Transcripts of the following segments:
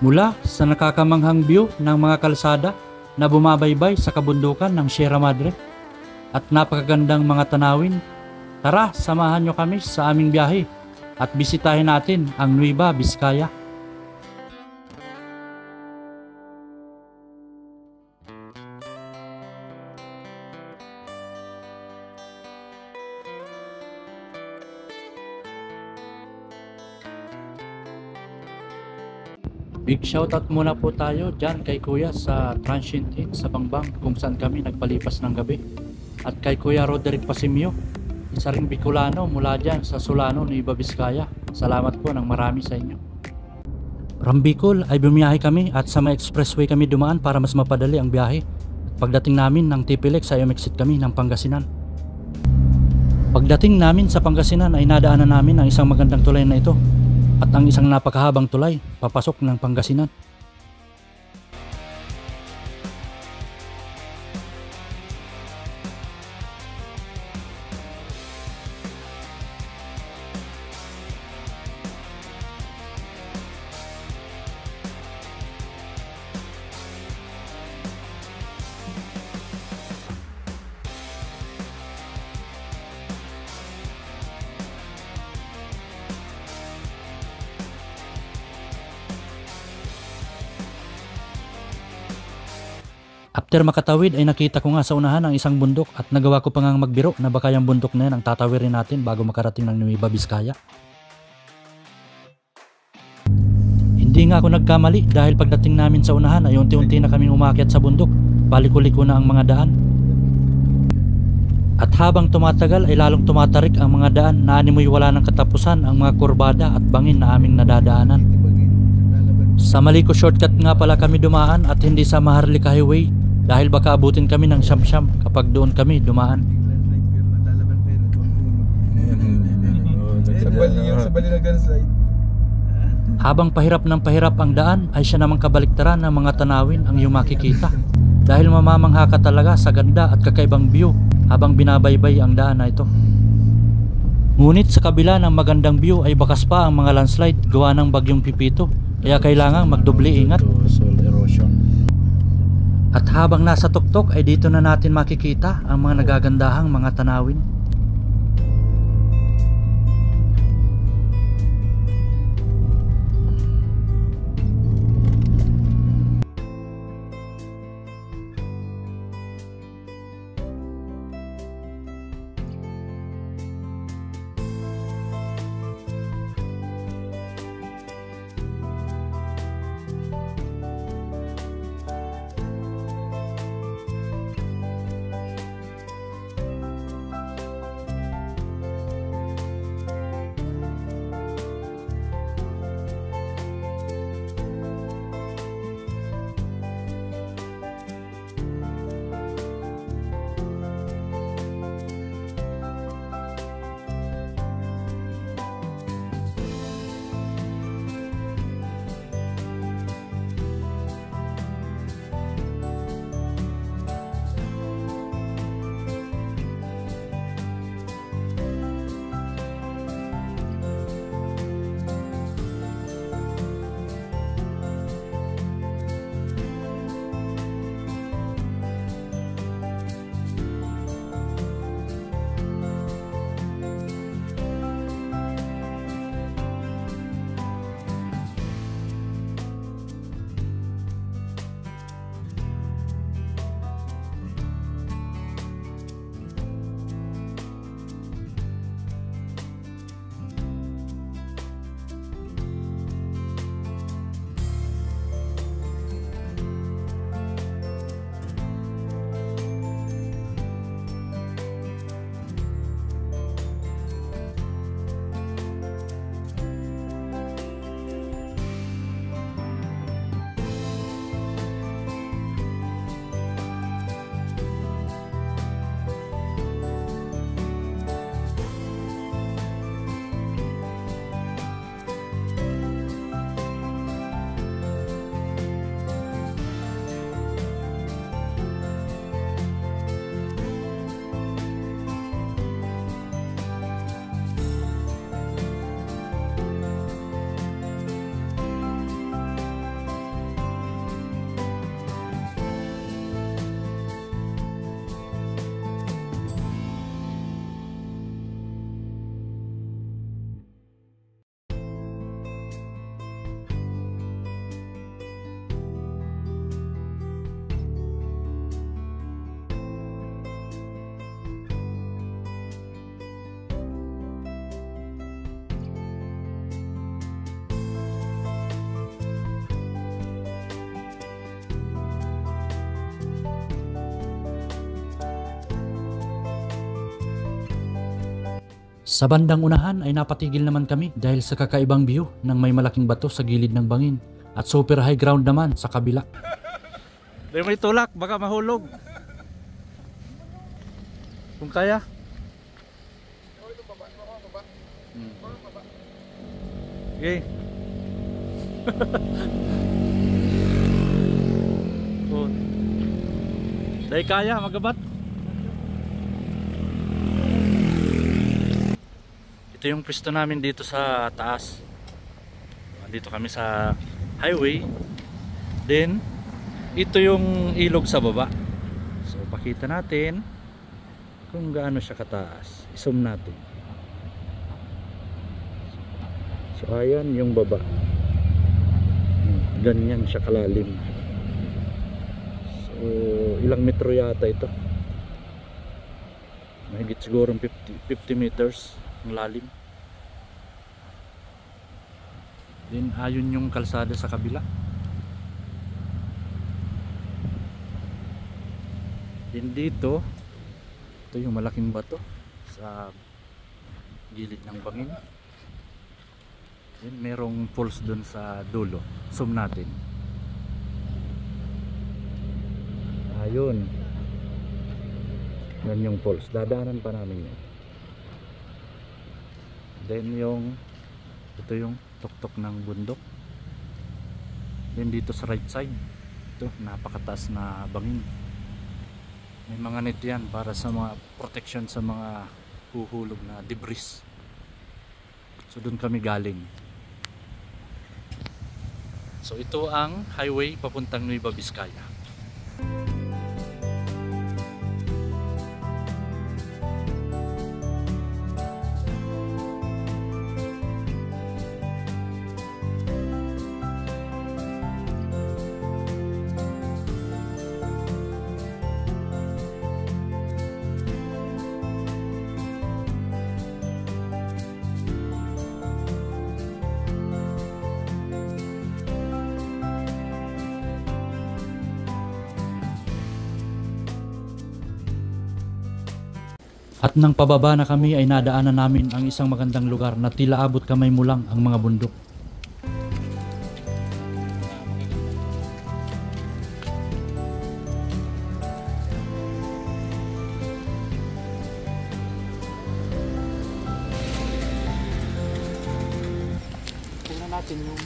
Mula sa nakakamanghang view ng mga kalsada na bumabaybay sa kabundukan ng Sierra Madre at napakagandang mga tanawin, tara samahan nyo kami sa aming biyahe at bisitahin natin ang Nueva Vizcaya. Big shoutout muna po tayo dyan kay Kuya sa Transient Inn sa Bangbang kung saan kami nagpalipas ng gabi. At kay Kuya Roderick Pasimio, isa ring Bicolano mula dyan sa Solano, Nueva Vizcaya. Salamat po ng marami sa inyo. From Bicol ay bumiyahe kami at sa may expressway kami dumaan para mas mapadali ang biyahe. At pagdating namin ng Tipilex ay umexit kami ng Pangasinan. Pagdating namin sa Pangasinan ay nadaanan namin ang isang magandang tulay na ito at ang isang napakahabang tulay papasok ng Pangasinan. After makatawid ay nakita ko nga sa unahan ang isang bundok at nagawa ko pa ngang magbiro na baka yung bundok na yan ang tatawirin natin bago makarating ng Nueva Vizcaya. Hindi nga ako nagkamali dahil pagdating namin sa unahan ay unti-unti na kaming umakyat sa bundok, paliko-liko na ang mga daan. At habang tumatagal ay lalong tumatarik ang mga daan na animoy wala ng katapusan ang mga kurbada at bangin na aming nadadaanan. Sa Maliko shortcut nga pala kami dumaan at hindi sa Maharlika Highway dahil baka abutin kami ng siyam-siyam kapag doon kami dumaan. Habang pahirap ng pahirap ang daan ay siya namang kabaliktaran ng mga tanawin ang iyong makikita dahil mamamangha ka talaga sa ganda at kakaibang view habang binabaybay ang daan na ito. Ngunit sa kabila ng magandang view ay bakas pa ang mga landslide gawa ng bagyong Pipito kaya kailangang magdoble ingat. At habang nasa tuktok ay dito na natin makikita ang mga nagagandahang mga tanawin. Sa bandang unahan ay napatigil naman kami dahil sa kakaibang view ng may malaking bato sa gilid ng bangin at super high ground naman sa kabila. Di may tulak, baka mahulog. Kung kaya. Okay. Oh. Dahil kaya magabat. Ito yung pwesto namin dito sa taas. Dito kami sa highway. Then ito yung ilog sa baba. So pakita natin kung gaano siya kataas. I-zoom natin. So ayan yung baba. Ganyan siya kalalim. So ilang metro yata ito. Mahigit siguro 50 meters ang lalim. Then ayun yung kalsada sa kabila. Then dito, ito yung malaking bato sa gilid ng bangin. Then merong falls dun sa dulo. Zoom natin. Ayun. Yan yung falls. Dadaanan pa namin yan. Then ito yung tuktok ng bundok. Then dito sa right side, ito napakataas na bangin. May mga net yan para sa mga protection sa mga huhulog na debris. So doon kami galing. So ito ang highway papuntang Nueva Vizcaya. At nang pababa na kami ay nadaanan namin ang isang magandang lugar na tila abot kamay mo lang ang mga bundok. Tingnan natin yung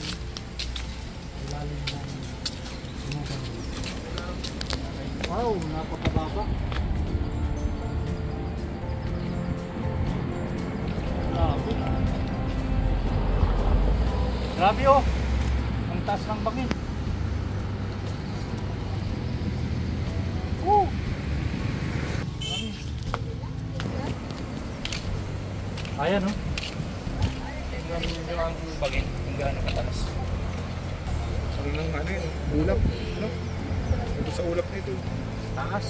ilalim ng wow, napakababa. Grabe oh, ang taas ng bangin. Ayan oh. Tingnan nyo ang bangin kung gaano kataas. Sabi ng ano yun, ulap. Ano? Ito sa ulap nito. Taas.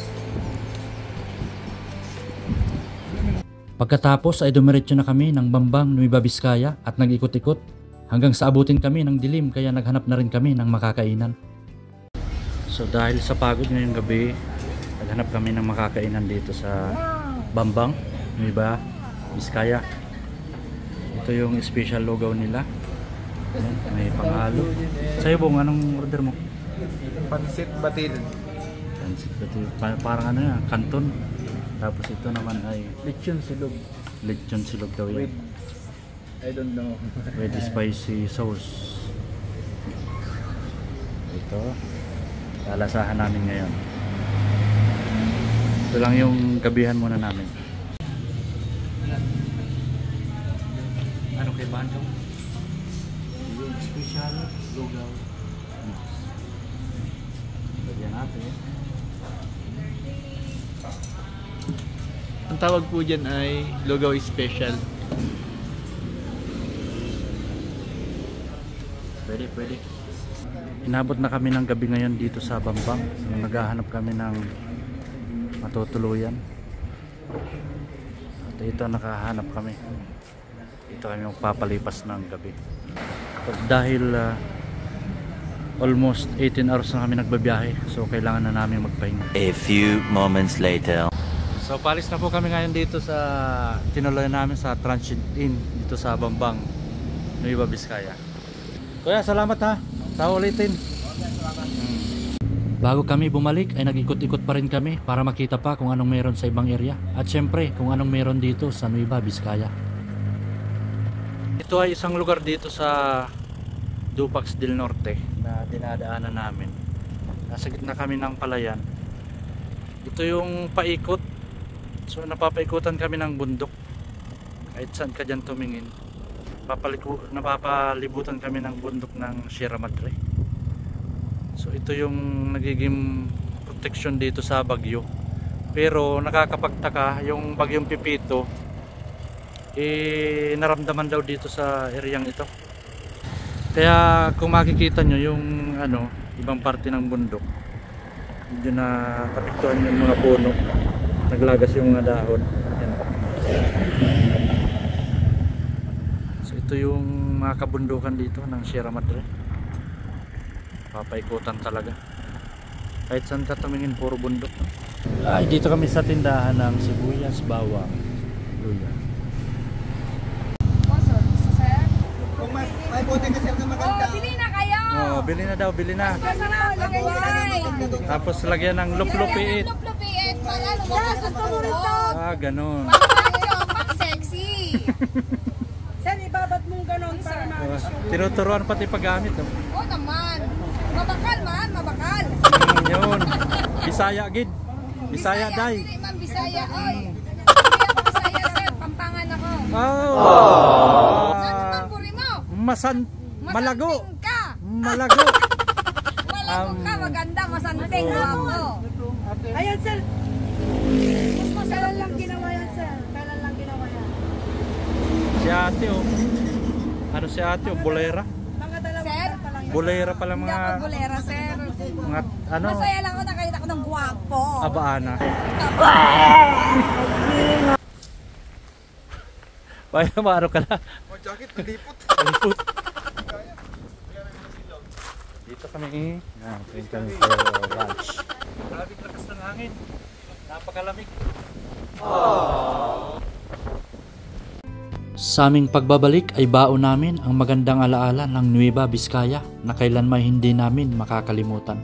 Pagkatapos ay dumiretso na kami ng Bambang, Nueva Vizcaya at nag-ikot-ikot hanggang sa abutin kami ng dilim kaya naghanap na rin kami ng makakainan. So dahil sa pagod ngayong gabi, naghanap kami ng makakainan dito sa Bambang, Nueva Vizcaya. Ito yung special lugaw nila. Ayan, may panghalo. Sa'yo Bong, anong order mo? Pansit batil. Pansit batil. Parang ano yan, kanton. Tapos ito naman ay Lechon silog. lechon silog daw yan. I don't know. With spicy sauce. Ito. Lalasahan namin ngayon. Ito lang yung gabihan muna namin. Ano kay Bandong? Yung special lugaw. Lagyan natin. Ang tawag po dyan ay lugaw special. Pwede. Inabot na kami ng gabi ngayon dito sa Bambang. So, naghahanap kami ng matutuluyan. At ito nakahanap kami. Ito kami magpapalipas ng gabi. But dahil almost 18 hours na kami nagbabiyahe. So kailangan na namin magpahinga. A few moments later. So palis na po kami ngayon dito sa tinuloy namin sa Transient Inn dito sa Bambang, Nueva Vizcaya. Kuya, salamat ha. Sa ulitin. Bago kami bumalik ay nag-ikot-ikot pa rin kami para makita pa kung anong meron sa ibang area at syempre kung anong meron dito sa Nueva Vizcaya. Ito ay isang lugar dito sa Dupax del Norte na dinadaanan namin. Nasa gitna kami ng palayan. Ito yung paikot. So napapaikutan kami ng bundok. Kahit saan ka dyan tumingin, napapalibutan kami ng bundok ng Sierra Madre. So ito yung nagiging protection dito sa bagyo. Pero nakakapagtaka, yung bagyong Pipito naramdaman daw dito sa areang ito. Kaya kung makikita nyo yung ibang parte ng bundok, medyo na kapiktuhan yung mga puno, naglagas yung mga dahon. Yan. So ito yung mga kabundukan dito ng Sierra Madre. Papaikutan talaga. Kahit saan ka tumingin, puro bundok. Ay, dito kami sa tindahan ng sibuyas, bawang, luya. May bote ka sir na maganda. Oh, bili na kayo. Oh, bili na daw, bili na. Masarap, lagay nyo. Tapos lagyan ng luplupiit. Luplupiit, para lumabas ang tulog. Ah, ganun. Pang sexy. Sir, ibabat mong ganon para maalis yung... Tinuturuan pati paggamit. Oh. Oo naman. Mabakal man, mabakal. Yun. Bisaya gid. Bisaya day. Dili man Bisaya, oy. Hindi ako Bisaya, sir. Pampangan ako. Oh. Saan naman puri mo? Malago. Masanting ka. Malago. Malago ka, maganda, masanting ako. Ayan sir. Kailan lang ginawa yan sir? Kailan lang ginawa yan? Si ate oh. Ano si ate oh? Bolera. Mga dalawang Sir? pa lang yan. Bolera pala Hindi mga... ako bulera, sir. Mga ano? Masaya lang ako nakita ko ng gwapo. Abaana. Paya maaro ka na. Oh, jacket, nalipot. Alipot. Dito kami train kami for lunch. Grabing lakas ng hangin. Napakalamig. Sa aming pagbabalik ay baon namin ang magandang alaala ng Nueva Vizcaya na kailanman hindi namin makakalimutan.